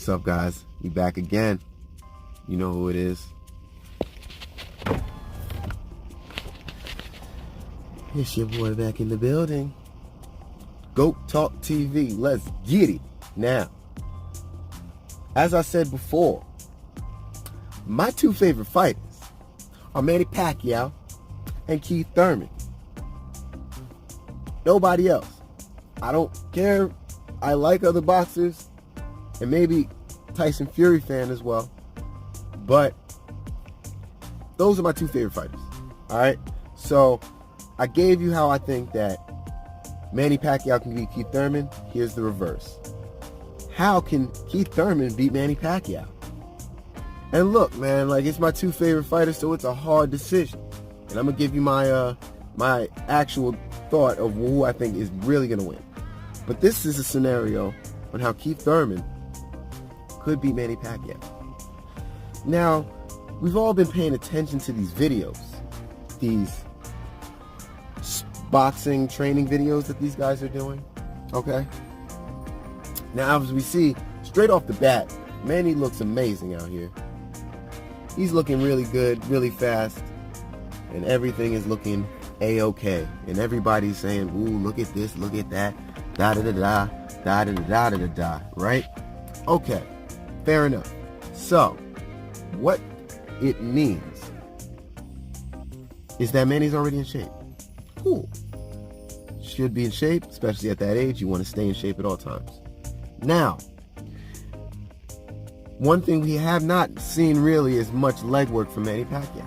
What's up, guys? We back again. You know who it is. It's your boy back in the building. Goat Talk TV. Let's get it. Now, as I said before, my two favorite fighters are Manny Pacquiao and Keith Thurman. Nobody else. I don't care. I like other boxers, and maybe Tyson Fury fan as well. But those are my two favorite fighters. Alright? So I gave you how I think that Manny Pacquiao can beat Keith Thurman. Here's the reverse. How can Keith Thurman beat Manny Pacquiao? And look, man, like, it's my two favorite fighters, so it's a hard decision. And I'm gonna give you my my actual thought of who I think is really gonna win. But this is a scenario on how Keith Thurman could beat Manny Pacquiao. Now, we've all been paying attention to these videos, these boxing training videos that these guys are doing, okay? Now, as we see, straight off the bat, Manny looks amazing out here. He's looking really good, really fast, and everything is looking A-okay. And everybody's saying, ooh, look at this, look at that, da-da-da-da, da-da-da-da-da-da, right? Okay, fair enough. So, what it means is that Manny's already in shape. Cool. Should be in shape, especially at that age. You want to stay in shape at all times. Now, one thing we have not seen really is much leg work from Manny Pacquiao.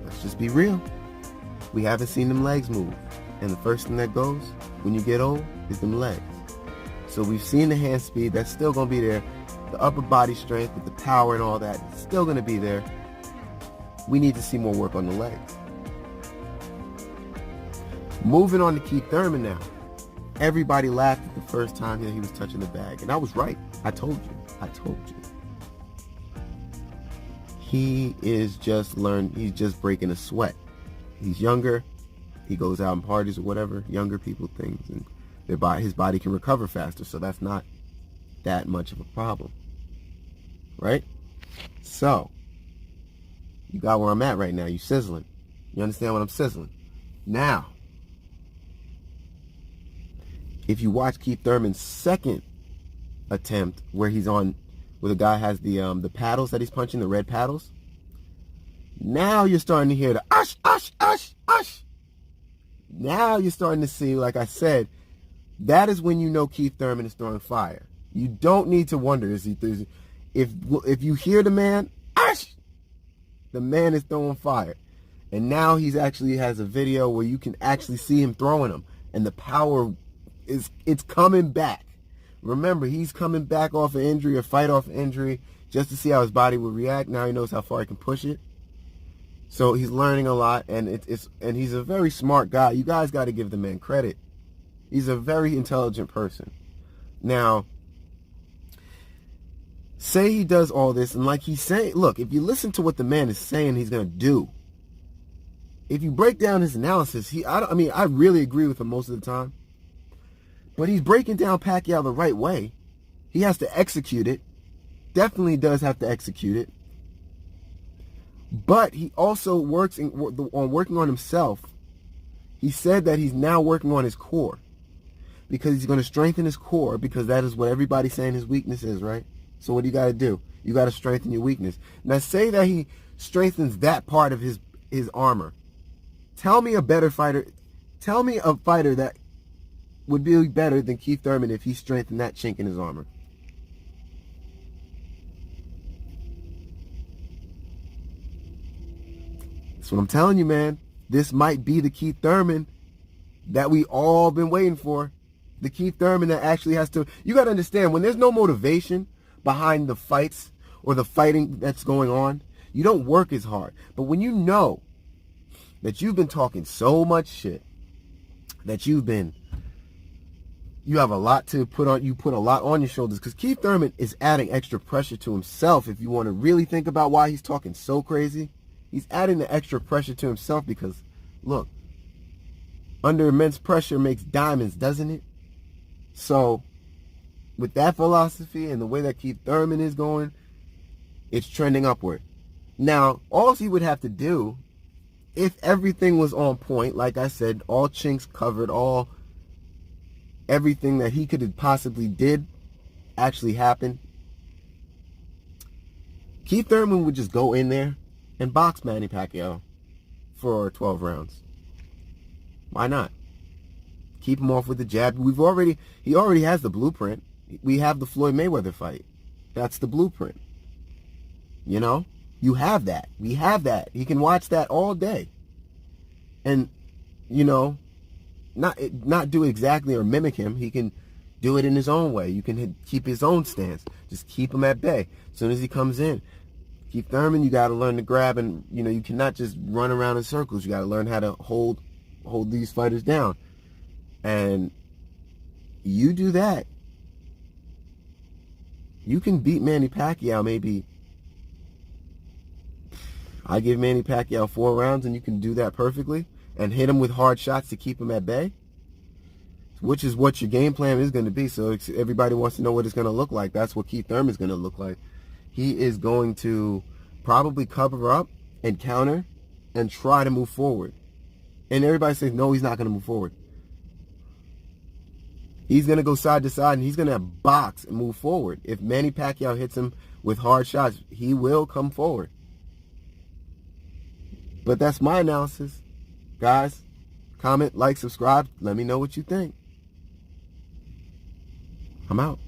Let's just be real. We haven't seen them legs move. And the first thing that goes when you get old is them legs. So we've seen the hand speed. That's still going to be there. The upper body strength with the power and all that is still going to be there. We need to see more work on the legs. Moving on to Keith Thurman now. Everybody laughed at the first time that he was touching the bag. And I was right. I told you. He is just he's just breaking a sweat. He's younger. He goes out and parties or whatever. Younger people things. And his body can recover faster. So that's not that much of a problem. Right? So, you got where I'm at right now. You sizzling. You understand what I'm sizzling? Now, if you watch Keith Thurman's second attempt where the guy has the paddles that he's punching, the red paddles, now you're starting to hear the ush, ush, ush, ush. Now you're starting to see, like I said, that is when you know Keith Thurman is throwing fire. You don't need to wonder, if you hear the man, ush, the man is throwing fire. And now he's actually has a video where you can actually see him throwing them, and the power it's coming back. Remember, he's coming back off an injury, or fight off an injury, just to see how his body would react. Now he knows how far he can push it. So he's learning a lot, and and he's a very smart guy. You guys got to give the man credit. He's a very intelligent person. Now, say he does all this, and like he's saying, look, if you listen to what the man is saying he's going to do, if you break down his analysis, I really agree with him most of the time. But he's breaking down Pacquiao the right way. He has to execute it. Definitely does have to execute it. But he also works on working on himself. He said that he's now working on his core, because he's going to strengthen his core, because that is what everybody's saying his weakness is, right? So what do you got to do? You got to strengthen your weakness. Now, say that he strengthens that part of his armor. Tell me a better fighter. Tell me a fighter that would be better than Keith Thurman if he strengthened that chink in his armor. That's what I'm telling you, man. This might be the Keith Thurman that we all been waiting for. The Keith Thurman that actually has to... You got to understand, when there's no motivation behind the fights or the fighting that's going on, you don't work as hard. But when you know that you've been talking so much shit, that you have a lot to put on, you put a lot on your shoulders, because Keith Thurman is adding extra pressure to himself. If you want to really think about why he's talking so crazy, he's adding the extra pressure to himself because, look, under immense pressure makes diamonds, doesn't it? So with that philosophy and the way that Keith Thurman is going, it's trending upward. Now, all he would have to do, if everything was on point, like I said, all chinks covered, everything that he could have possibly did actually happened, Keith Thurman would just go in there and box Manny Pacquiao for 12 rounds. Why not? Keep him off with the jab. He already has the blueprint. We have the Floyd Mayweather fight. That's the blueprint. You know? You have that. We have that. He can watch that all day. And, you know, not do exactly or mimic him. He can do it in his own way. You can keep his own stance. Just keep him at bay. As soon as he comes in, Keith Thurman, you got to learn to grab, and, you know, you cannot just run around in circles. You got to learn how to hold these fighters down. And you do that, you can beat Manny Pacquiao. Maybe I give Manny Pacquiao 4 rounds and you can do that perfectly and hit him with hard shots to keep him at bay, which is what your game plan is going to be. So everybody wants to know what it's going to look like. That's what Keith Thurman is going to look like. He is going to probably cover up and counter and try to move forward. And everybody says, no, he's not going to move forward. He's going to go side to side, and he's going to box and move forward. If Manny Pacquiao hits him with hard shots, he will come forward. But that's my analysis. Guys, comment, like, subscribe. Let me know what you think. I'm out.